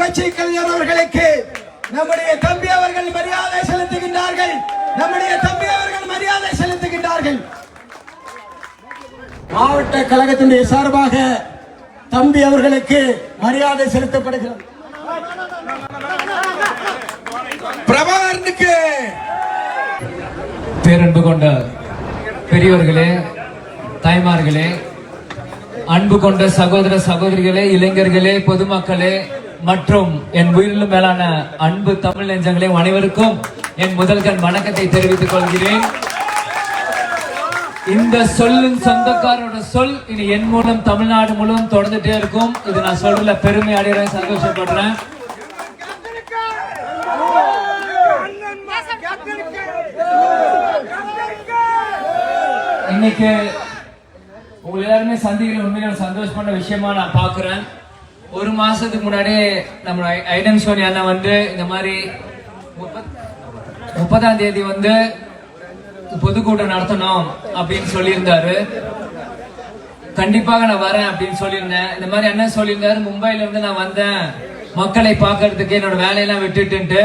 புரட்சி கலைஞர் அவர்களுக்கு நம்முடைய தம்பி அவர்கள் மரியாதை செலுத்துகின்றார்கள். நம்முடைய தம்பி அவர்கள் மரியாதை செலுத்துகின்றார்கள். மாவட்ட கழகத்தினுடைய சார்பாக தம்பி அவர்களுக்கு மரியாதை செலுத்தப்படுகிறது. பிரபாகரனுக்கு பேரன்பு கொண்ட பெரியவர்களே, தாய்மார்களே, அன்பு கொண்ட சகோதர சகோதரிகளே, இளைஞர்களே, பொதுமக்களே மற்றும் என் உயிரிலும் மேலான அன்பு தமிழ் நெஞ்சங்களே, அனைவருக்கும் என் முதல்கண் வணக்கத்தை தெரிவித்துக் கொள்கிறேன். இந்த சொல்லின் சொந்தக்காரோட சொல் இனி என் மூலம் தமிழ்நாடு முழுவதும் தொடர்ந்துட்டே இருக்கும். இது நான் சொல்றதுல பெருமை அடைகிறேன், சந்தோஷப்படுறேன். இன்னைக்கு உங்க எல்லாருமே சந்திக்கிற உண்மையில சந்தோஷமான விஷயமா நான் பாக்குறேன். ஒரு மாசத்துக்கு முன்னாடியே நம்ம ஐடன் சோனி அண்ணா வந்து இந்த மாதிரி 30ஆம் தேதி வந்து பொதுக்கூட்டம் நடத்தணும் அப்படின்னு சொல்லியிருந்தாரு. கண்டிப்பாக நான் வரேன் அப்படின்னு சொல்லியிருந்தேன். இந்த மாதிரி அண்ணன் சொல்லியிருந்தாரு, மும்பைல இருந்து நான் வந்தேன் மக்களை பாக்குறதுக்கு, என்னோட வேலையெல்லாம் விட்டுட்டு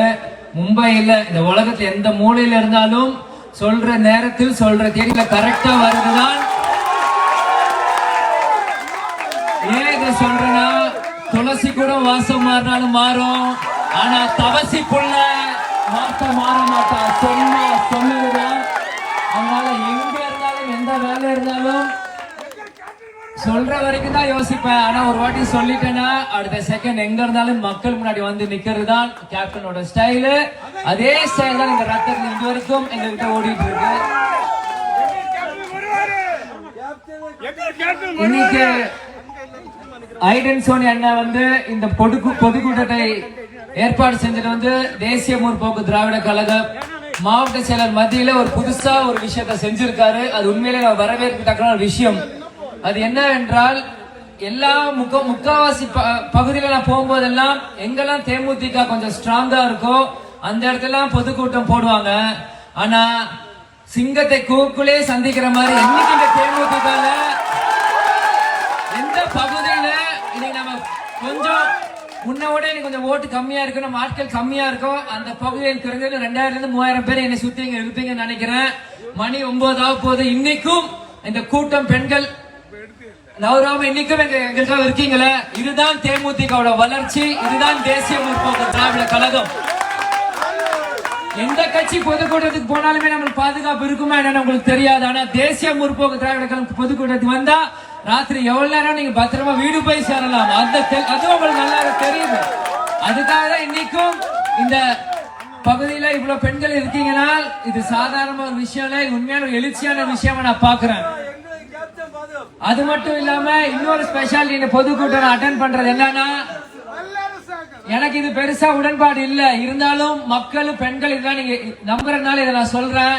மும்பையில இந்த உலகத்துல எந்த மூலையில இருந்தாலும் சொல்ற நேரத்தில் சொல்ற தேதியில கரெக்டா வருதுதான். ஏன் இதை சொல்றேன்னா, துளசி கூட வாசம் மாறினாலும் மாறும், ஆனா தவசி புள்ள மாற்ற மாற மாட்டா, சொன்னா சொல்லுதான். அதனால எங்க இருந்தாலும் எந்த வேலை இருந்தாலும் சொல்ற வரைக்கும் தான் யோசிப்பேன். ஆனா ஒரு வாட்டி சொல்லிட்டேன்னா அடுத்த செகண்ட் எங்க இருந்தாலும் மக்கள் முன்னாடி வந்து நிக்கிறது தான் கேப்டனோட ஸ்டைலு. அதே ஸ்டைல் தான் இந்த ரத்தத்தில் இது வரைக்கும் எங்ககிட்ட ஓடிட்டு இருக்கு. இன்னைக்கு ஐடன் சோனி அண்ணா வந்து இந்த பொதுக்கூட்டத்தை ஏற்பாடு செஞ்சது வந்து தேசிய முற்போக்கு திராவிட கழக மாவட்ட செயலர் மத்தியில ஒரு புதுசா ஒரு விஷயத்தை செஞ்சிருக்காரு. அது உண்மையிலே வரவேற்கத்தக்க ஒரு விஷயம். அது என்னவென்றால், எல்லா முக்காவாசி பகுதியில நான் போகும்போதெல்லாம் எங்கெல்லாம் தேமுதிக கொஞ்சம் ஸ்ட்ராங்கா இருக்கோ அந்த இடத்துல பொதுக்கூட்டம் போடுவாங்க. ஆனா சிங்கத்தை கூக்குள்ளே சந்திக்கிற மாதிரி இன்னைக்கு இந்த தேமுதிக எந்த பகுதியில இன்னைக்கு நம்ம கொஞ்சம் முன்னோட கொஞ்சம் ஓட்டு கம்மியா இருக்கு, நம்ம ஆட்கள் கம்மியா இருக்கும், அந்த பகுதியில் குறைஞ்சது 2000 இருந்து 3000 பேர் என்னை சுத்தி இங்க இருப்பீங்கன்னு நினைக்கிறேன். மணி 9 ஆக போது. இன்னைக்கும் இந்த கூட்டம் பெண்கள் நவராம இன்னைக்கும் எங்களுக்காக இருக்கீங்களே. இதுதான் தேமுதிகவோட வளர்ச்சி, இதுதான் தேசிய முற்போக்கு திராவிட கழகம். எந்த கட்சி பொதுக்கூட்டத்துக்கு போனாலுமே நம்மளுக்கு பாதுகாப்பு இருக்குமா என்னன்னு உங்களுக்கு தெரியாது. ஆனா தேசிய முற்போக்கு திராவிட கழகம் பொதுக்கூட்டத்துக்கு வந்தா ராத்திரி எவ்வளவு நேரம் நீங்க பத்திரமா வீடு போய் சேரலாம். அதுவும் உங்களுக்கு நல்லா தெரியுது. அதுக்காக தான் இன்னைக்கும் இந்த பகுதியில இவ்வளவு பெண்கள் இருக்கீங்கன்னா இது சாதாரண ஒரு விஷயம் இல்ல, உண்மையான ஒரு எழுச்சியான விஷயமா நான் பாக்குறேன். அது மட்டும் இல்லாம இன்னொரு ஸ்பெஷாலிட்டி இந்த பொதுக்கூட்டம் அட்டென்ட் பண்றது என்னன்னா, எனக்கு இது பெருசா உடன்பாடு இல்ல, இருந்தாலும் மக்களும் பெண்கள் இதுதான் நீங்க நம்புறதுனால இதை நான் சொல்றேன்.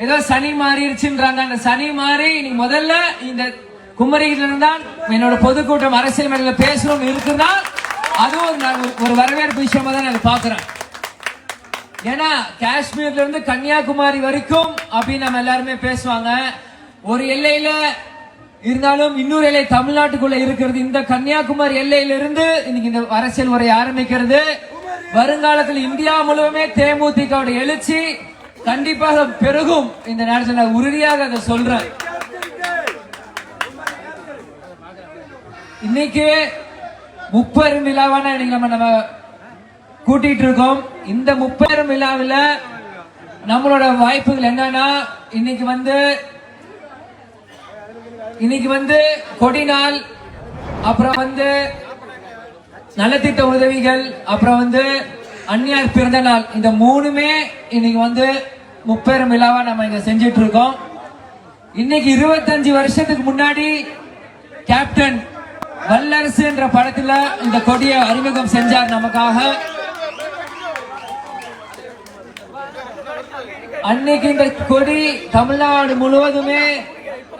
ஏதோ சனி மாறிடுச்சுன்றாங்க. அந்த சனி மாறி நீங்க முதல்ல இந்த குமரியில இருந்தான் என்னோட பொதுக்கூட்டம் அரசியல் மேல பேசணும்னு இருக்குன்னா அதுவும் ஒரு வரவேற்பு விஷயமா தான் நான் பாக்குறேன். ஏன்னா காஷ்மீர்ல இருந்து கன்னியாகுமரி வரைக்கும் அப்படின்னு நம்ம எல்லாருமே பேசுவாங்க. ஒரு எல்லையில இருந்தாலும் இன்னொரு எல்லை தமிழ்நாட்டுக்குள்ள இருக்கிறது. இந்த கன்னியாகுமரி எல்லையில இருந்து இன்னைக்கு இந்த அரசியல் உரை ஆரம்பிக்கிறது. வருங்காலத்தில் இந்தியா முழுவதுமே தேமுதிக எழுச்சி கண்டிப்பாக பெருகும். இந்த நேரத்தில் நான் உறுதியாக அதை சொல்றேன். இன்னைக்கு முப்பெரும் விழாவான நம்ம கூட்டிட்டு இருக்கோம். இந்த முப்பெரும் விழாவில் நம்மளோட வாய்ப்புகள் என்னன்னா, இன்னைக்கு வந்து கொடி நாள், அப்புறம் வந்து நலத்திட்ட உதவிகள், அப்புறம் வந்து அந்நியார் பிறந்த நாள், இந்த மூணுமே இன்னைக்கு வந்து முப்பெரும் விழாவா நம்ம இங்க செஞ்சிட்டு இருக்கோம். இன்னைக்கு 25 வருஷத்துக்கு முன்னாடி கேப்டன் வல்லரசு என்ற படத்துல இந்த கொடியை அறிமுகம் செஞ்சார் நமக்காக. அன்னைக்கு இந்த கொடி தமிழ்நாடு முழுவதுமே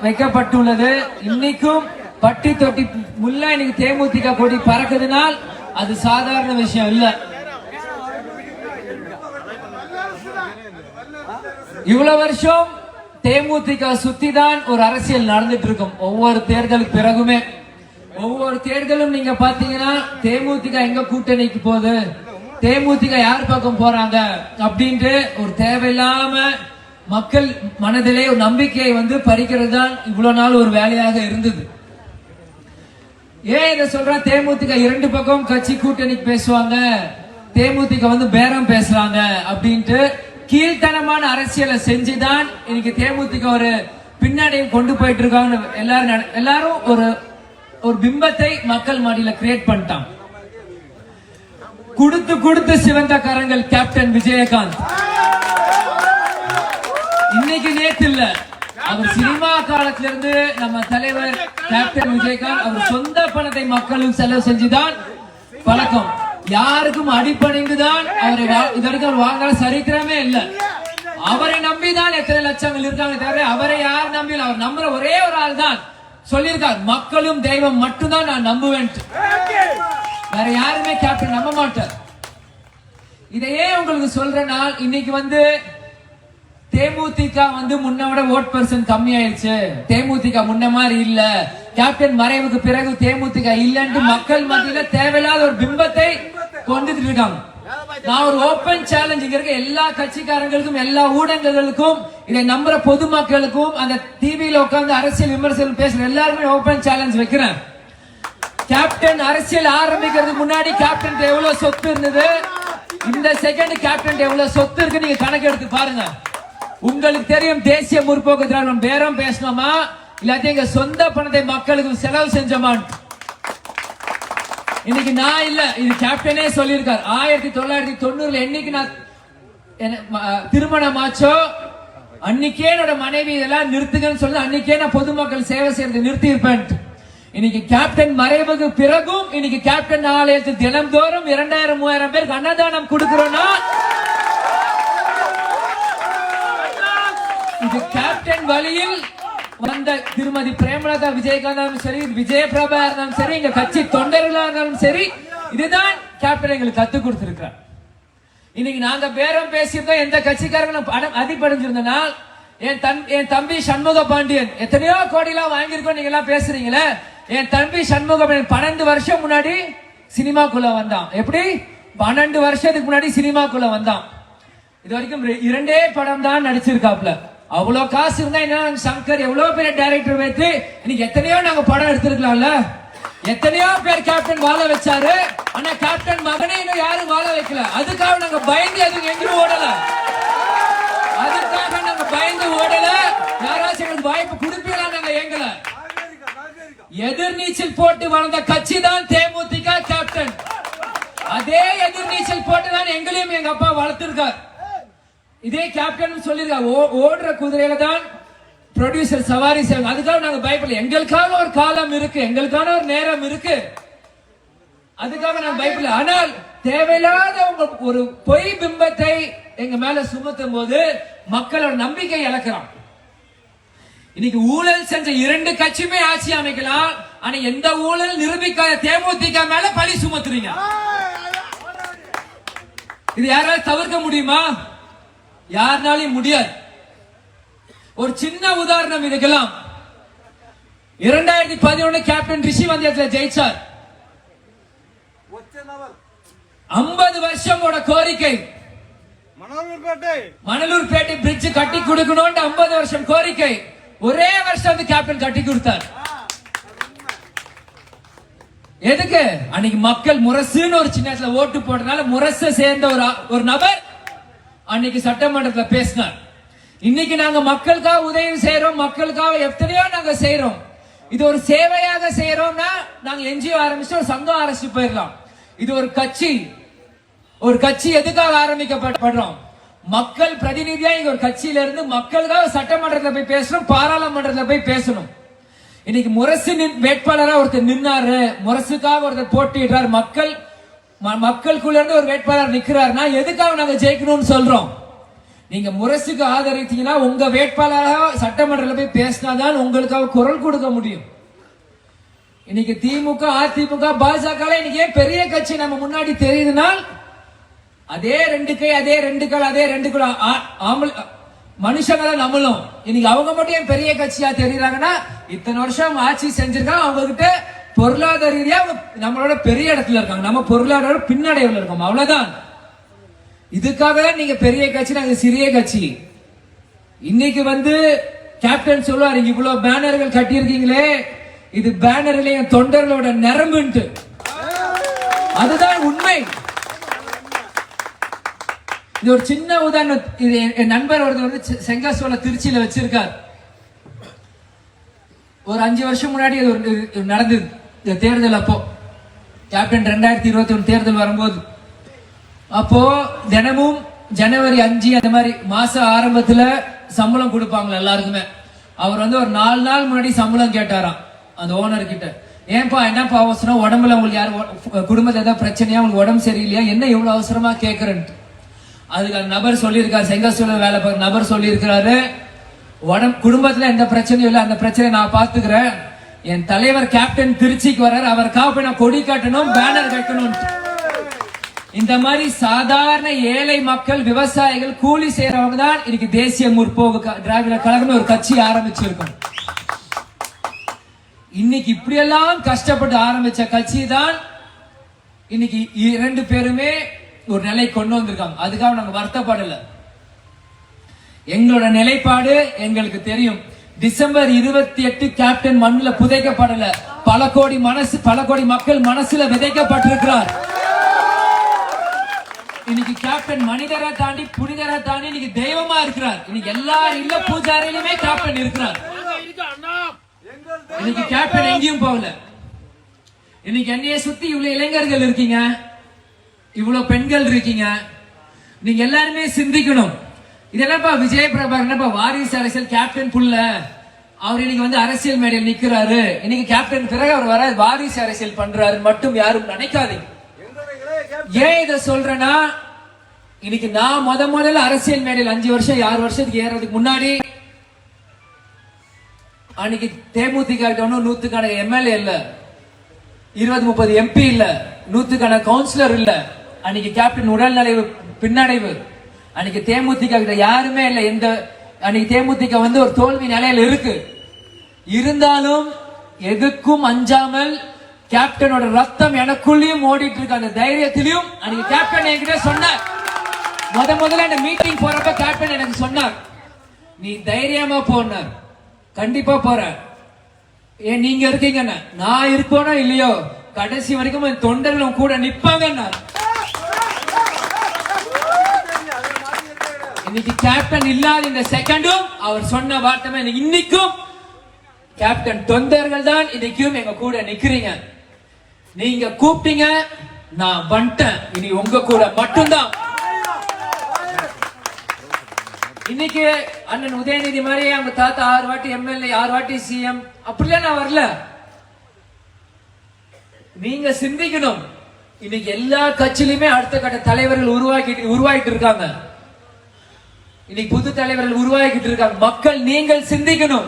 வைக்கப்பட்டுள்ளது. இன்னைக்கும் பட்டி தொட்டி முல்ல இன்னைக்கு தேமுதிக கொடி பறக்குதுனால் அது சாதாரண விஷயம் இல்ல. இவ்வளவு வருஷம் தேமுதிக சுத்தி தான் ஒரு அரசியல் நடந்துட்டு இருக்கும். ஒவ்வொரு தேர்தலுக்கு பிறகுமே ஒவ்வொரு தேர்தலும் நீங்க பாத்தீங்கன்னா தேமுதிக எங்க கூட்டணிக்கு போகுது, தேமுதிக யார் பக்கம் போறாங்க அப்படின்ட்டு ஒரு தேவையில்லாம மக்கள் மனதிலே ஒரு நம்பிக்கையை பறிக்கிறது தான் இவ்வளவு நாள் ஒரு வேலையாக இருந்தது. ஏன் இதை சொல்ற? தேமுதிக இரண்டு பக்கம் கட்சி கூட்டணிக்கு பேசுவாங்க, தேமுதிக பேரம் பேசுறாங்க அப்படின்ட்டு கீழ்த்தனமான அரசியலை செஞ்சுதான் இன்னைக்கு தேமுதிக ஒரு பின்னடையும் கொண்டு போயிட்டு இருக்காங்க. எல்லாரும் ஒரு பிம்பத்தை மக்கள் மத்தியில கிரியேட் பண்ணிட்டாங்க. கொடுத்து கொடுத்து சிவந்த கரங்கள் கேப்டன் விஜயகாந்த். இன்னைக்கு நேத்து இல்ல, அவர் சினிமா காலத்துல இருந்து நம்ம தலைவர் கேப்டன் விஜயகாந்த் அவர் சொந்த பணத்தை மக்களும் செலவு செஞ்சுதான் பழக்கம். யாருக்கும் அடிப்படைந்துதான் அவரை இது வரைக்கும் அவர் வாங்கின சரித்திரமே இல்ல. அவரை நம்பிதான் எத்தனை லட்சங்கள் இருக்காங்க தவிர அவரை யார் நம்பி, அவர் நம்புற ஒரே ஒரு ஆள் தான் சொல்லியிருக்கார், மக்களும் தெய்வம் மட்டும்தான் நான் நம்புவேன், வேற யாருமே கேப்டன் நம்ப மாட்டார். இதையே உங்களுக்கு சொல்றேன்னா, இன்னைக்கு தேமுதிக முன்னோட ஓட் பர்சன்ட் கம்மி ஆயிடுச்சு, தேமுதிக முன்ன மாதிரி இல்ல, கேப்டன் மறைவுக்கு பிறகு தேமுதிக இல்லன்னு மக்கள் மத்தியில தேவையில்லாத ஒரு பிம்பத்தை கொண்டுட்டு இருக்காங்க. நான் ஒரு ஓபன் சேலஞ்ச் இங்க இருக்க எல்லா கட்சிக்காரங்களுக்கும், எல்லா ஊடகங்களுக்கும், இதை நம்புற பொதுமக்களுக்கும், அந்த டிவியில உட்கார்ந்து அரசியல் விமர்சனம் பேசுற எல்லாருமே ஓபன் சேலஞ்ச் வைக்கிறேன். கேப்டன் அரசியல் ஆரம்பிக்கிறதுக்கு முன்னாடி கேப்டன் எவ்வளவு சொத்து இருந்தது, இந்த செகண்ட் கேப்டன் எவ்வளவு சொத்து இருக்கு நீங்க கணக்கு எடுத்து பாருங்க. உங்களுக்கு தெரியும் தேசிய முற்போக்கு திராவிடம் பேரம் பேசணுமா இல்லாட்டி எங்க சொந்த பணத்தை மக்களுக்கு செலவு செஞ்சோமான். இன்னைக்கு நான் இல்ல, இது கேப்டனே சொல்லியிருக்கார். 1990 என்னைக்கு நான் திருமணம் ஆச்சோ அன்னைக்கே என்னோட மனைவி இதெல்லாம் நிறுத்துங்கன்னு சொல்லி அன்னைக்கே நான் பொதுமக்கள் சேவை செய்யறது நிறுத்தி இருப்பேன். இன்னைக்கு கேப்டன் மறைவுக்கு பிறகும் இன்னைக்கு கேப்டன் ஆலயத்தில் தினம்தோறும் 2000-3000 பேருக்கு அன்னதானம் கொடுக்கிறோம்னா இது கேப்டன் வழியில் வந்த திருமதி பிரேமலதா விஜயகாந்த் சரி, விஜயபிரபா இருந்தாலும் சரி, எங்க கட்சி தொண்டர்களா இருந்தாலும் சரி, இதுதான் கேப்டன் எங்களுக்கு கத்துக் கொடுத்திருக்கிறார். இன்னைக்கு நாங்க பேரம் பேசியிருந்தோம், எந்த கட்சிக்காரங்களும் அதிப்படைஞ்சிருந்தனா என் தம்பி சண்முக பாண்டியன் எத்தனையோ கோடிலாம் வாங்கியிருக்கோம் நீங்க எல்லாம் பேசுறீங்களே, என் தம்பி சண்முக பாண்டியன் 12 வருஷம் முன்னாடி சினிமாக்குள்ள வந்தான். எப்படி 12 வருஷத்துக்கு முன்னாடி சினிமாக்குள்ள வந்தான். இது வரைக்கும் 2 படம் தான் நடிச்சிருக்காப்ல. அவ்வளவு காசு இருந்தா என்ன, சங்கர் எவ்வளவு பெரிய டைரக்டர் வைத்து இன்னைக்கு எத்தனையோ நாங்க படம் எடுத்திருக்கலாம்ல. எத்தனையோ பேர் கேப்டன் வாழ வச்சாரு, ஆனா கேப்டன் மகனே இன்னும் யாரும் வாழ வைக்கல. அதுக்காக நாங்க பயந்து அதுக்கு எங்கேயும் ஓடல, அதுக்காக நாங்க பயந்து ஓடல. யாராச்சும் எங்களுக்கு வாய்ப்பு கொடுப்பீங்களா நாங்க எங்கல. எதிர்நீச்சல் போட்டு வளர்ந்த கட்சி தான் தேமுதிக. கேப்டன் அதே எதிர்நீச்சல் போட்டு தான் எங்களையும் எங்க அப்பா வளர்த்திருக்கார். இதே கேப்டன் சொல்லிருக்காரு, ஓடுற குதிரையில தான் ப்ரொடியூசர் சவாரி செய்வாங்க. அதுக்காக நாங்க பயப்படல. எங்களுக்கான ஒரு காலம் இருக்கு, எங்களுக்கான ஒரு நேரம் இருக்கு, அதுக்காக நாங்க பயப்படல. ஆனால் தேவையில்லாத ஒரு பொய் பிம்பத்தை எங்க மேல சுமத்தும் போது மக்களோட நம்பிக்கை இழக்கிறோம். இன்னைக்கு ஊழல் செஞ்ச 2 கட்சியுமே ஆட்சி அமைக்கலாம், ஆனா எந்த ஊழல் நிரூபிக்காத தேமுதிக மேல பழி சுமத்துறீங்க. இது யாராவது தவிர்க்க முடியுமா? யாருனாலும் முடியாது. ஒரு சின்ன உதாரணம் இதுக்கெல்லாம். 2011 கேப்டன் ரிஷி ஜெயிச்சார். 50 வருஷமோட கோரிக்கை, மணலூர்பேட்டை பிரிட்ஜ் கட்டி கொடுக்கணும் 50 வருஷம் கோரிக்கை, ஒரே வருஷம் கேப்டன் கட்டி கொடுத்தார். எதுக்கு? அன்னைக்கு மக்கள் முரசுன்னு ஒரு சின்னத்துல ஓட்டு போட்டனால முரசு சேர்ந்த ஒரு நபர் அன்னைக்கு சட்டமன்றத்தில் பேசினார். இன்னைக்கு நாங்க மக்களுக்காக உதவி செய்யறோம், மக்களுக்காக எத்தனையோ நாங்க செய்யறோம். இது ஒரு சேவையாக செய்யறோம்னா நாங்க என்ஜிஓ ஆரம்பிச்சு ஒரு சங்கம் ஆரம்பிச்சு போயிடலாம். இது ஒரு கட்சி எதுக்காக ஆரம்பிக்கப்படுறோம்? மக்கள் பிரதிநிதியா இங்க ஒரு கட்சியில இருந்து மக்களுக்காக சட்டமன்றத்தில் போய் பேசணும், பாராளுமன்றத்தில் போய் பேசணும். இன்னைக்கு முரசு வேட்பாளரா ஒருத்தர் நின்னாரு, முரசுக்காக ஒருத்தர் போட்டிடுறார், மக்களுக்குள்ள இருந்து ஒரு வேட்பாளர் நிக்கிறாருன்னா எதுக்காக நாங்க ஜெயிக்கணும்னு சொல்றோம். நீங்க முரசுக்கு ஆதரித்தீங்கன்னா உங்க வேட்பாளராக சட்டமன்றத்தில் போய் பேசினாதான் உங்களுக்காக குரல் கொடுக்க முடியும். இன்னைக்கு திமுக, அதிமுக, பாஜக இன்னைக்கு பெரிய கட்சி நம்ம முன்னாடி தெரியுதுன்னா அதே 2 கை, அதே 2 கால், அதே 2 குழு மனுஷங்க தான் நம்மளும். இன்னைக்கு அவங்க மட்டும் பெரிய கட்சியா தெரியுறாங்கன்னா இத்தனை வருஷம் ஆட்சி செஞ்சிருக்காங்க, அவங்க கிட்ட பொருளாதார ரீதியா நம்மளோட பெரிய இடத்துல இருக்காங்க, நம்ம பொருளாதார பின்னடைவுல இருக்கோம், அவ்வளவுதான். இதுக்காக தான் நீங்க பெரிய கட்சி, நாங்க சிறிய கட்சி. இன்னைக்கு வந்து கேப்டன் சொல்லுவாரு, இவ்வளவு பேனர்கள் கட்டி இருக்கீங்களே, இது பேனர்ல என் தொண்டர்களோட நரம்புன்ட்டு. அதுதான் உண்மை. இது ஒரு சின்ன உதாரணம். இது என் நண்பர் ஒருத்தர் வந்து செங்காசோல திருச்சியில வச்சிருக்கார். ஒரு 5 வருஷம் முன்னாடி அது நடந்தது தேர்தல். அப்போ கேப்டன் 2021 தேர்தல் வரும்போது, அப்போ தினமும் ஜனவரி 5 அந்த மாதிரி மாச ஆரம்பத்துல சம்பளம் கொடுப்பாங்களா எல்லாருக்குமே. அவர் வந்து ஒரு 4 நாள் முன்னாடி சம்பளம் கேட்டாராம் அந்த ஓனர் கிட்ட. ஏன்பா என்னப்பா அவசரம், உடம்புல உங்களுக்கு யாரும் குடும்பத்துல ஏதாவது பிரச்சனையா, உங்களுக்கு உடம்பு சரியில்லையா, என்ன இவ்வளவு அவசரமா கேட்கறேன்ட்டு. அதுக்கு அந்த நபர் சொல்லியிருக்காரு, செங்கசூல வேலை பார்க்க நபர் சொல்லியிருக்கிறாரு, குடும்பத்துல எந்த பிரச்சனையும் இல்லை, அந்த பிரச்சனையை நான் பாத்துக்கிறேன். என் தலைவர் கேப்டன் திருச்சிக்கு வர்றாரு, அவருக்காக நான் கொடி காட்டணும், பேனர் வைக்கணும். இந்த மாதிரி சாதாரண ஏழை மக்கள், விவசாயிகள், கூலி செய்யறவங்க தான் இன்னைக்கு தேசிய முற்போக்கு திராவிட கழகம் ஒரு கட்சி ஆரம்பிச்சிருக்கோம். இன்னைக்கு இப்படியெல்லாம் கஷ்டப்பட்டு ஆரம்பிச்ச கட்சி தான் இன்னைக்கு 2 பேருமே ஒரு நிலை கொண்டு வந்திருக்காங்க. அதுக்காக நாங்க வருத்தப்படல. எங்களோட நிலைப்பாடு எங்களுக்கு தெரியும். டிசம்பர் 28 கேப்டன் மண்ணுல புதைக்கப்படல, பல கோடி மக்கள் மனசுல விதைக்கப்பட்டிருக்கிறார். இன்னைக்கு கேப்டன் மனிதரை தாண்டி, புனிதரை தாண்டி இன்னைக்கு தெய்வமா இருக்கிறார். இன்னைக்கு எல்லாரும் இல்ல பூஜாரிலுமே கேப்டன் இருக்கிறார். இன்னைக்கு கேப்டன் எங்கேயும் போகல. இன்னைக்கு என்னைய சுத்தி இவ்வளவு இளைஞர்கள் இருக்கீங்க, இவ்வளவு பெண்கள் இருக்கீங்க. நீங்க எல்லாருமே சிந்திக்கணும். இதெல்லாம்ப்பா விஜய் பிரபாகர் என்னப்பா வாரிசு அரசியல், கேப்டன் புள்ள, அவர் இன்னைக்கு வந்து அரசியல் மேடையில் நிக்கிறாரு, இன்னைக்கு கேப்டன் பிறகு அவர் வர வாரிசு அரசியல் பண்றாரு மட்டும் யாரும் நினைக்காதீங்க. ஏன் இதை சொல்றேன்னா, இன்னைக்கு நான் முதல்ல அரசியல் மேடையில் 5 வருஷம் 6 வருஷத்துக்கு ஏறதுக்கு முன்னாடி அன்னைக்கு தேமுதிக 100க்கான எம்எல்ஏ இல்ல, 20-30 எம்பி இல்ல, 100க்கான கவுன்சிலர் இல்ல. அன்னைக்கு கேப்டன் உடல்நிலை பின்னடைவு, அன்னைக்கு தேமுதிக யாருமே இல்ல. அன்னைக்கு தேமுதிக வந்து ஒரு தோல்வி நிலையில இருக்கு. இருந்தாலும் எதுக்கும் அஞ்சாமல் கேப்டனோட ரத்தம் எனக்குள்ளேயும் ஓடிட்டு இருக்கு. அந்த தைரியத்திலையும் அன்னைக்கு கேப்டன் என்கிட்ட சொன்னார். முதல்ல அந்த மீட்டிங் போறப்ப கேப்டன் எனக்கு சொன்னார், நீ தைரியமா போனார், கண்டிப்பா போற, ஏன் நீங்க இருக்கீங்க, நான் இருப்போனா இல்லையோ கடைசி வரைக்கும் என் தொண்டர்களும் கூட நிப்பாங்க. இன்னைக்கு கேப்டன் இல்லாத இந்த செகண்டும் அவர் சொன்ன வார்த்தை இன்னைக்கும் கேப்டன் தொண்டர்கள் தான் இன்னைக்கும் எங்க கூட நிக்கிறீங்க. நீங்க கூப்பிட்டீங்க, நான் வந்துட்டேன், இனி உங்க கூட மட்டும்தான். இன்னைக்கு அண்ணன் உதயநிதி மாதிரி அவங்க தாத்தா 6 வாட்டி எம்எல்ஏ, 6 வாட்டி சிஎம், அப்படிலாம் நான் வரல. நீங்க சிந்திக்கணும். இன்னைக்கு எல்லா கட்சியிலுமே அடுத்த கட்ட தலைவர்கள் உருவாக்கிட்டு இருக்காங்க. இன்னைக்கு புது தலைவர்கள் உருவாக்கிட்டு இருக்காங்க. மக்கள் நீங்கள் சிந்திக்கணும்,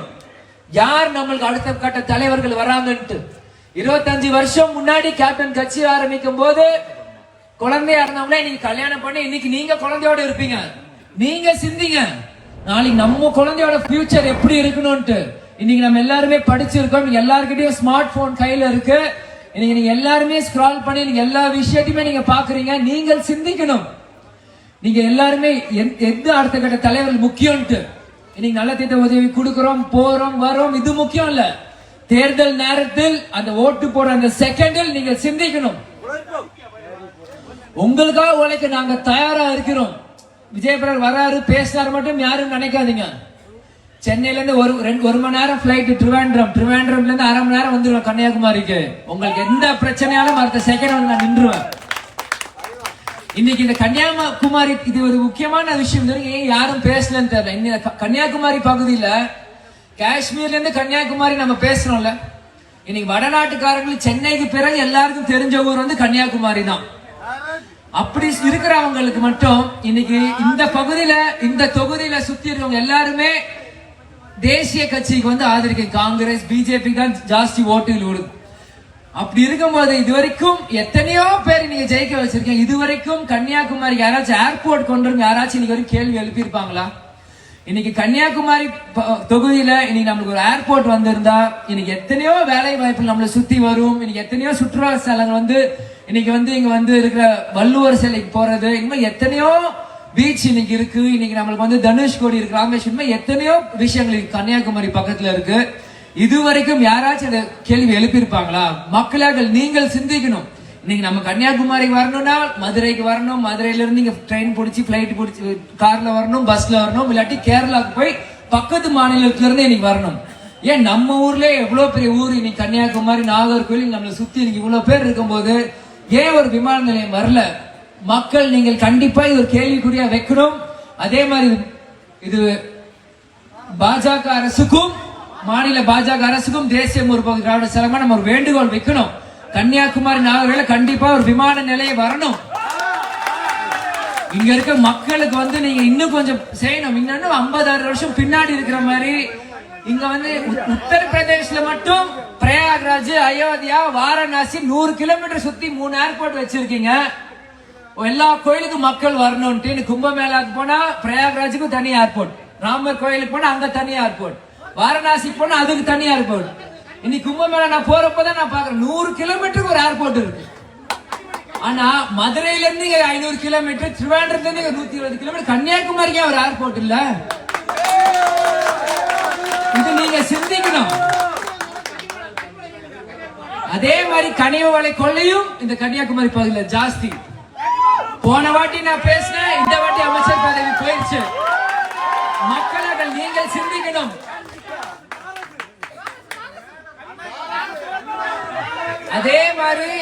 யார் நம்மளுக்கு அடுத்த கட்ட தலைவர்கள் வராங்கன்ட்டு. 25 வருஷம் முன்னாடி கேப்டன் கட்சி ஆரம்பிக்கும் போது குழந்தையா இருந்தவங்களே நீங்க கல்யாணம் பண்ணி இன்னைக்கு நீங்க குழந்தையோட இருப்பீங்க. நீங்க சிந்திங்க, நாளைக்கு நம்ம குழந்தையோட ஃபியூச்சர் எப்படி இருக்கணும்ட்டு. இன்னைக்கு நம்ம எல்லாருமே படிச்சிருக்கோம், எல்லாருக்கிட்டையும் ஸ்மார்ட் போன் கையில இருக்கு. இன்னைக்கு நீங்க எல்லாருமே ஸ்க்ரால் பண்ணி நீங்க எல்லா விஷயத்தையுமே நீங்க பாக்குறீங்க. நீங்கள் சிந்திக்கணும், நீங்க எல்லாருமே எந்த அடுத்த கட்ட தலைவர்கள் முக்கியம்ட்டு. இன்னைக்கு நல்ல திட்ட உதவி கொடுக்கிறோம், போறோம் வரோம், இது முக்கியம் இல்ல. தேர்தல் நேரத்தில் அந்த ஓட்டு போற அந்த செகண்டில் நீங்க சிந்திக்கணும். உங்களுக்காக உழைக்க நாங்க தயாரா இருக்கிறோம். விஜயபிரகாஷ் வராரு பேசினாரு மட்டும் யாரும் நினைக்காதீங்க. சென்னையில இருந்து ஒரு மணி நேரம் பிளைட் திருவேண்டரம்ல இருந்து 1/2 மணி நேரம் வந்துருவேன் கன்னியாகுமரிக்கு. உங்களுக்கு எந்த பிரச்சனையாலும் அடுத்த செகண்ட் வந்து நான் நின்றுவேன். இன்னைக்கு இந்த கன்னியாகுமரி இது ஒரு முக்கியமான விஷயம். ஏன் யாரும் பேசலன்னு தெரியல. இந்த கன்னியாகுமரி பகுதியில காஷ்மீர்ல இருந்து கன்னியாகுமரி நம்ம பேசுறோம்ல, இன்னைக்கு வடநாட்டுக்காரங்களுக்கு சென்னைக்கு பிறகு எல்லாருக்கும் தெரிஞ்ச ஊர் வந்து கன்னியாகுமரி தான். அப்படி இருக்கிறவங்களுக்கு மட்டும் இன்னைக்கு இந்த பகுதியில இந்த தொகுதியில சுத்தி இருக்கவங்க எல்லாருமே தேசிய கட்சிக்கு வந்து ஆதரிக்க, காங்கிரஸ் பிஜேபி தான் ஜாஸ்தி ஓட்டுகள் விடுது. அப்படி இருக்கும்போது இதுவரைக்கும் எத்தனையோ பேர் நீங்க ஜெயிக்க வச்சிருக்கீங்க. இதுவரைக்கும் கன்னியாகுமரி யாராச்சும் ஏர்போர்ட் கொண்டு யாராச்சும் இன்னைக்கு வரைக்கும் கேள்வி எழுப்பியிருப்பாங்களா? இன்னைக்கு கன்னியாகுமரி தொகுதியில இன்னைக்கு நம்மளுக்கு ஒரு ஏர்போர்ட் வந்திருந்தா இன்னைக்கு எத்தனையோ வேலை வாய்ப்புகள் நம்மளை சுத்தி வரும். இன்னைக்கு எத்தனையோ சுற்றுலா ஸ்தலங்கள் வந்து இன்னைக்கு வந்து இங்க வந்து இருக்கிற வள்ளுவர் சிலைக்கு போறது, இனிமே எத்தனையோ பீச் இன்னைக்கு இருக்கு. இன்னைக்கு நம்மளுக்கு வந்து தனுஷ்கோடி இருக்கு, ராமேஸ்வரம், எத்தனையோ விஷயங்கள் கன்னியாகுமரி பக்கத்துல இருக்கு. இதுவரைக்கும் யாராச்சும் அந்த கேள்வி எழுப்பியிருப்பாங்களா? மக்களாக நீங்கள் சிந்திக்கணும். இன்னைக்கு நம்ம கன்னியாகுமரி வரணும்னா மதுரைக்கு வரணும், மதுரையில இருந்து இங்க ட்ரெயின் பிடிச்சி பிளைட் பிடிச்சி கார்ல வரணும், பஸ்ல வரணும், இல்லாட்டி கேரளாவுக்கு போய் பக்கத்து மாநிலத்துல இருந்து இன்னைக்கு வரணும். ஏன் நம்ம ஊர்ல எவ்வளவு பெரிய ஊர் இன்னைக்கு கன்னியாகுமரி, நாகர்கோவில் நம்மளை சுத்தி இன்னைக்கு இவ்வளவு பேர் இருக்கும்போது ஏன் ஒரு விமான நிலையம் வரல? மக்கள் நீங்கள் கண்டிப்பா இது ஒரு கேள்விக்குறியா வைக்கணும். அதே மாதிரி இது பாஜக அரசுக்கும் மாநில பாஜக அரசுக்கும் தேசிய முற்போக்கு திராவிட கழகமா நம்ம ஒரு வேண்டுகோள் வைக்கணும். கன்னியாகுமரி நாகர்கோவில் கண்டிப்பா ஒரு விமான நிலையம் வரணும். இங்க இருக்க மக்களுக்கு வந்து நீங்க இன்னும் கொஞ்சம் செய்யணும். இன்னும் 50-60 வருஷம் பின்னாடி இருக்கிற மாதிரி இங்க வந்து உத்தரப்பிரதேஷ்ல மட்டும் பிரயாக்ராஜ், அயோத்தியா, வாரணாசி 100 கிலோமீட்டர் சுத்தி 3 ஏர்போர்ட் வச்சிருக்கீங்க. எல்லா கோயிலுக்கும் மக்கள் வரணும்ட்டு கும்பமேளாக்கு போனா பிரயாக்ராஜுக்கும் தனி ஏர்போர்ட், ராமர் கோயிலுக்கு போனா அங்க தனி ஏர்போர்ட், வாரணாசிக்கு போனா அதுக்கு தனி ஏர்போர்ட். இன்னைக்கு கும்பமேளா நான் போறப்பதான் நான் பாக்குறேன் 100 கிலோமீட்டருக்கு ஒரு ஏர்போர்ட் இருக்கு. ஆனா மதுரையில இருந்து 500 கிலோமீட்டர், திருவாண்டூர்ல இருந்து 120 கிலோமீட்டர், கன்னியாகுமரிக்கே ஒரு ஏர்போர்ட் இல்ல. இது நீங்க சிந்திக்கணும். அதே மாதிரி கனிம வள கொள்ளையும் இந்த கன்னியாகுமரி பகுதியில் ஜாஸ்தி. போன வாட்டி நான் பேசினேன், இந்த வாட்டி அமைச்சர் பதவி போயிடுச்சு. மக்களாக நீங்கள் சிந்திக்கணும். அதே மாதிரி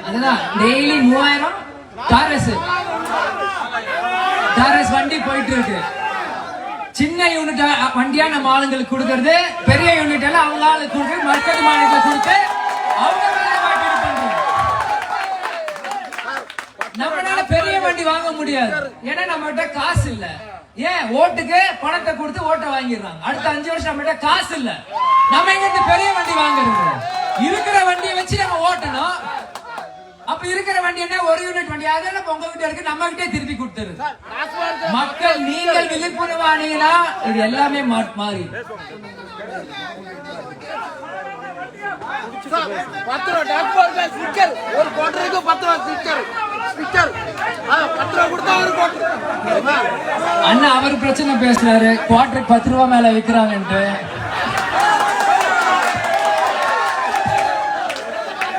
அதுதான் டெய்லி 3000 டாரஸ் வண்டி போயிட்டு இருக்கு. சின்ன யூனிட் வண்டியா நம்ம ஆளுங்களுக்கு கொடுக்கறது, பெரிய யூனிட் எல்லாம் அவங்க ஆளுக்கு கொடுத்து மற்ற மாநிலத்தை கொடுத்து அவங்க நம்மளால பெரிய வண்டி வாங்க முடியாது. ஏன்னா நம்மகிட்ட காசு இல்ல. ஏன் ஓட்டுக்கு பணத்தை கொடுத்து ஓட்டை வாங்கிடுறாங்க. அடுத்த 5 வருஷம் நம்மகிட்ட காசு இல்ல. நம்ம எங்க பெரிய வண்டி வாங்குறது? இருக்கிற வண்டியை வச்சு நம்ம ஓட்டணும். அப்ப இருக்கிற வண்டி என்ன, ஒரு யூனிட் வண்டி, அதெல்லாம் உங்ககிட்ட இருக்கு, நம்ம கிட்டே திருப்பி கொடுத்துரு. மக்கள் நீங்கள் விழிப்புணர்வானீங்கன்னா இது எல்லாமே மாறி. அண்ணா அவரு பிரச்சனை பேசுறாரு, குவார்டருக்கு 10 ரூபாய் மேல விக்கிறாங்கன்ட்டு.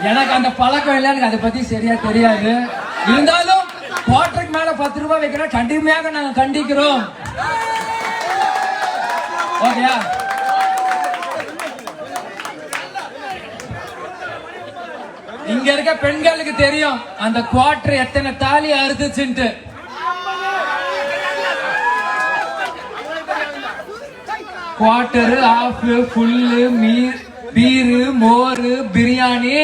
எனக்கு அந்த பழக்கம் இல்லை, எனக்கு அதை பத்தி சரியா தெரியாது. இருந்தாலும் குவார்டருக்கு மேல 10 ரூபாய் வைக்கிறோம், கண்டிப்பாக நாங்க கண்டிக்கிறோம். ஓகேயா? இங்க இருக்க பெண்களுக்கு தெரியும் அந்த குவார்டர் எத்தனை தாலி அறுத்துச்சுன்ட்டு. குவார்டர், ஆஃப், ஃபுல்லு, பீரு, மோரு, பிரியாணி,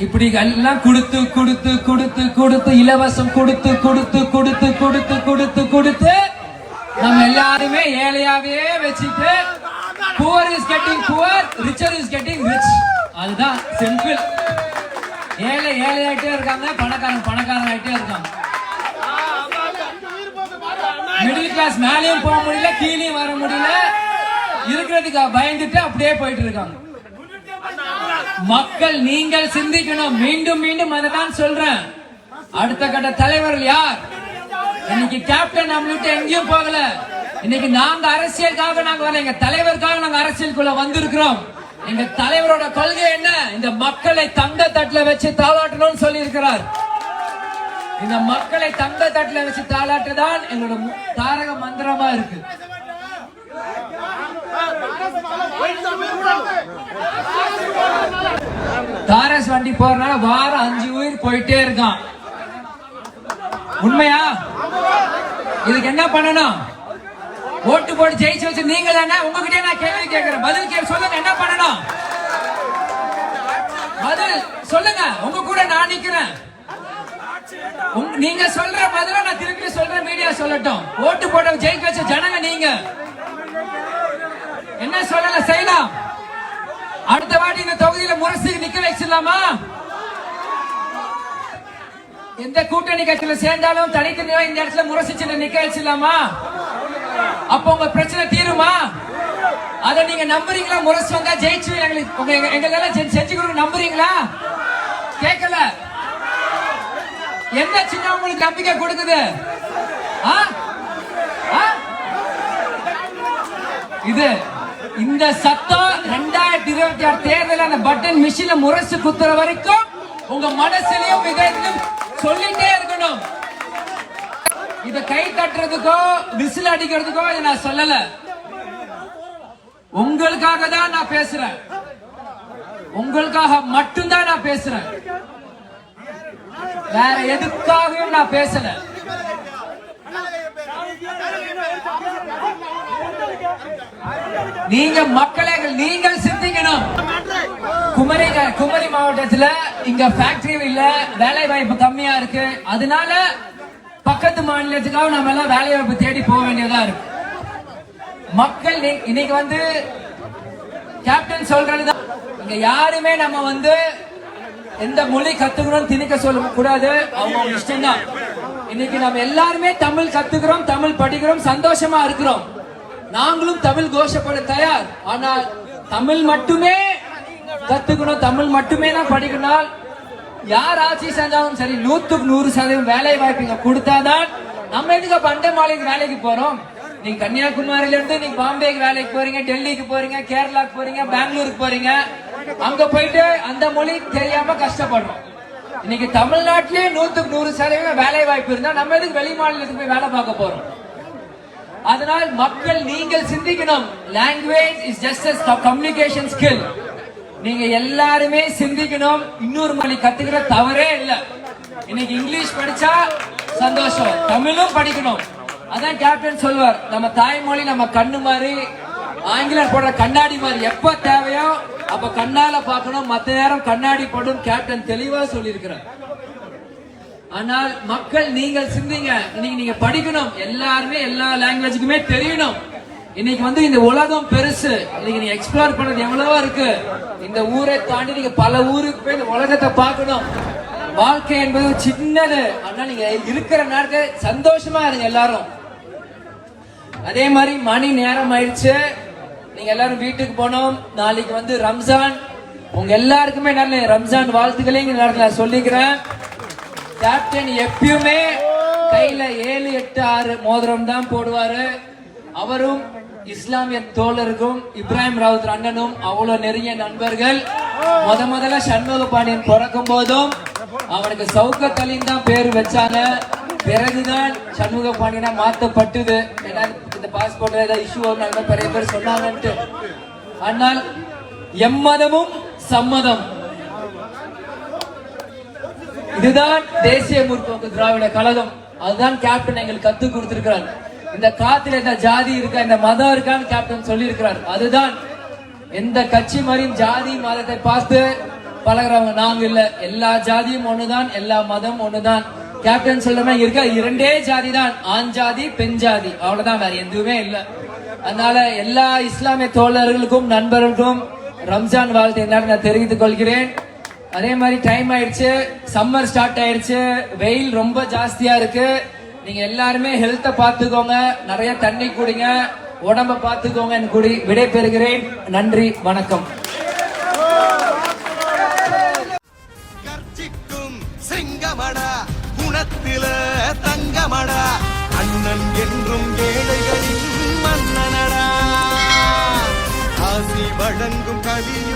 இப்படி எல்லாம் கொடுத்து கொடுத்து கொடுத்து கொடுத்து இலவசம் கொடுத்து கொடுத்து கொடுத்து கொடுத்து கொடுத்து கொடுத்து நம்ம எல்லாருமே ஏழையாவே வச்சுட்டு poor is getting poor, richer is getting rich. அதுதான் சிம்பிள். ஏழை ஏழையாயிட்டே இருக்காங்க, பணக்காரன் பணக்காரன் ஆயிட்டே இருக்காங்க. மிடில் கிளாஸ் மேலேயும் போக முடியல, கீழேயும் வர முடியல, இருக்கிறதுக்கு பயந்துட்டு அப்படியே போயிட்டு இருக்காங்க. மக்கள் நீங்கள் சிந்திக்கணும். மீண்டும் மீண்டும் அதை தான் சொல்றேன். அடுத்த கட்ட தலைவர்கள் யார்? இன்னைக்கு கேப்டன் நம்மளுக்கு எங்கேயும் போகல. இன்னைக்கு நாங்க அரசியலுக்காக நாங்க வரல, எங்க தலைவருக்காக நாங்க அரசியலுக்குள்ள வந்திருக்கிறோம். எங்க தலைவரோட கொள்கை என்ன? இந்த மக்களை தங்க தட்டுல வச்சு தாளாட்டணும்னு சொல்லி இருக்கிறார். இந்த மக்களை தங்க தட்டுல வச்சு தாளாட்டுதான் எங்களோட தாரக மந்திரமா இருக்கு. தாரஸ் வண்டி போறதுனால வாரம் 5 உயிர் போயிட்டே இருக்கான். உண்மையா? இதுக்கு என்ன பண்ணணும்? ஓட்டு போட்டு ஜெயிச்சு வச்சு நீங்க தானே. உங்ககிட்ட நான் கேள்வி கேட்கிறேன், பதில் கேள்வி சொல்லுங்க. என்ன பண்ணணும்? பதில் சொல்லுங்க. உங்க கூட நான் நிக்கிறேன். நீங்க சொல்ற பதில நான் திருப்பி சொல்றேன், மீடியா சொல்லட்டும். ஓட்டு போட்டு ஜெயிக்க வச்ச ஜனங்க நீங்க. என்ன சொல்லல செய்யலாம். அடுத்த வாட்டி இந்த தொகுதியில முரசுக்கு நிக்க வச்சிடலாமா? எந்த கூட்டணி கட்சியில சேர்ந்தாலும் தனித்தனியா இந்த இடத்துல முரசு நிக்க வச்சிடலாமா? அப்ப உங்க பிரச்சனை தீருமா? அத நீங்க நம்புறீங்களா? முரசு வந்தா ஜெயிச்சு எங்களால செஞ்சு கொடுக்க நம்புறீங்களா? கேட்கல. எந்த சின்ன உங்களுக்கு நம்பிக்கை கொடுக்குது? இது இந்த சத்தம் 2026 தேர்தல் அந்த பட்டன் மிஷின்ல முரசு குத்துற வரைக்கும் உங்க மனசுலயும் இதயத்திலும் சொல்லிட்டே இருக்கணும். இத கை தட்டுறதுக்கோ விசில் அடிக்கிறதுக்கோ இதை நான் சொல்லல. உங்களுக்காக தான் நான் பேசுறேன். உங்களுக்காக மட்டும்தான் நான் பேசுறேன். வேற எதுக்காகவும் நான் பேசல. நீங்க மக்களே நீங்கள் சிந்திக்கணும். குமரி மாவட்டத்துல இங்க ஃபேக்டரி இல்ல, வேலை வாய்ப்பு கம்மியா இருக்கு. அதனால பக்கத்து மாநிலத்துக்காக நம்ம எல்லாம் வேலை வாய்ப்பு தேடி போக வேண்டியதா இருக்கு. மக்கள் இன்னைக்கு வந்து கேப்டன் சொல்றதுதான், இங்க யாருமே நம்ம வந்து எந்த மொழி கத்துக்கணும் திணிக்க சொல்ல கூடாது. அவங்க இஷ்டம் தான். இன்னைக்கு நம்ம எல்லாருமே தமிழ் கத்துக்கிறோம், தமிழ் படிக்கிறோம், சந்தோஷமா இருக்கிறோம். நாங்களும் தமிழ் கோஷப்பட தயார். ஆனால் தமிழ் மட்டுமே கத்துக்கணும், தமிழ் மட்டுமே தான் படிக்கணும். யார் ஆட்சி செஞ்சாலும் சரி 100% வேலை வாய்ப்பு இங்க கொடுத்தாதான் நம்ம எதுக்கு பண்ட மாநிலத்துக்கு வேலைக்கு போறோம்? நீங்க கன்னியாகுமரியில இருந்து நீங்க பாம்பேக்கு வேலைக்கு போறீங்க, டெல்லிக்கு போறீங்க, கேரளாக்கு போறீங்க, பெங்களூருக்கு போறீங்க. அங்க போயிட்டு அந்த மொழி தெரியாம கஷ்டப்படுறோம். இன்னைக்கு தமிழ்நாட்டிலே 100% வேலை வாய்ப்பு இருந்தா நம்ம எதுக்கு வெளி மாநிலத்துக்கு போய் வேலை பார்க்க போறோம்? அதனால் மக்கள் நீங்கள் சிந்திக்கணும். Language is just a communication skill. நீங்க எல்லாருமே சிந்திக்கணும். இன்னொரு மொழி கத்துக்கிற தவறே இல்ல. இன்னைக்கு இங்கிலீஷ் படிச்சா சந்தோஷம், தமிழும் படிக்கணும். அதான் கேப்டன் சொல்வார், நம்ம தாய்மொழி நம்ம கண்ணு மாதிரி, ஆங்கிலம் போடுற கண்ணாடி மாதிரி. எப்ப தேவையோ அப்ப கண்ணால பார்க்கணும், மத்த நேரம் கண்ணாடி போடும். கேப்டன் தெளிவா சொல்லியிருக்கிறார். ஆனால் மக்கள் நீங்கள் சிந்திங்க. இன்னைக்கு நீங்க படிக்கணும். எல்லாருமே எல்லா லாங்குவேஜுக்குமே தெரியணும். இன்னைக்கு வந்து இந்த உலகம் பெருசு. இன்னைக்கு நீங்க எக்ஸ்ப்ளோர் பண்றது எவ்வளவோ இருக்கு. இந்த ஊரை தாண்டி நீங்க பல ஊருக்கு போய் இந்த உலகத்தை பார்க்கணும். வாழ்க்கை என்பது சின்னது. ஆனா நீங்க இருக்கிற நேரத்தை சந்தோஷமா இருங்க எல்லாரும். அதே மாதிரி மணி நேரம் ஆயிடுச்சு. நீங்க எல்லாரும் வீட்டுக்கு போனோம். நாளைக்கு வந்து ரம்ஜான். உங்க எல்லாருக்குமே நல்ல ரம்ஜான் வாழ்த்துக்களை இந்த நேரத்தில் சொல்லிக்கிறேன். கேப்டன் எப்பயுமே கையில 7, 8, 6 மோதிரம் தான் போடுவாரு. அவரும் இஸ்லாமிய தோழருக்கும் இப்ராஹிம் ராவுத் அண்ணனும் அவ்வளவு நெருங்கிய நண்பர்கள். முதல்ல சண்முக பாண்டியன் பிறக்கும் போதும் அவனுக்கு சவுக்கத் அலின்னு தான் பேர் வச்சாங்க. பிறகுதான் சண்முக பாண்டியனா மாத்தப்பட்டது. ஏன்னா இந்த பாஸ்போர்ட் ஏதாவது இஷ்யூ ஆகும் நிறைய பேர் சொன்னாங்கன்ட்டு. ஆனால் எம்மதமும் சம்மதம். இதுதான் தேசிய முற்போக்கு திராவிட கழகம். அதுதான் கேப்டன் எங்களுக்கு கத்து கொடுத்திருக்கிறார். இந்த காத்துல இந்த ஜாதி இருக்கா, இந்த மதம் இருக்கான்னு கேப்டன் சொல்லி இருக்கிறார். அதுதான் எந்த கட்சி மாதிரியும் ஜாதி மதத்தை பார்த்து பழகிறவங்க நாங்க இல்ல. எல்லா ஜாதியும் ஒண்ணுதான், எல்லா மதம் ஒண்ணுதான். கேப்டன் சொல்ற மாதிரி இருக்க 2 ஜாதி தான், ஆண் ஜாதி பெண் ஜாதி, அவ்வளவுதான், வேற எதுவுமே இல்ல. அதனால எல்லா இஸ்லாமிய தோழர்களுக்கும் நண்பர்களுக்கும் ரம்ஜான் வாழ்த்தை நான் தெரிவித்துக் கொள்கிறேன். அதே மாதிரி டைம் ஆயிடுச்சு, சம்மர் ஸ்டார்ட் ஆயிடுச்சு, வெயில் ரொம்ப ஜாஸ்தியா இருக்கு. நீங்க எல்லாருமே ஹெல்த்த பாத்துக்கோங்க, நிறைய தண்ணி குடிங்க, உடம்ப பாத்துக்கோங்க. கூடி விடை பெறுகிறேன். நன்றி, வணக்கம். கர்ஜிக்கும் சிங்கமடா, குணத்தில தங்கமடா, அண்ணன் என்றும் ஏழைகளின் மன்னனடா, ஆசி வழங்கும் கலியும்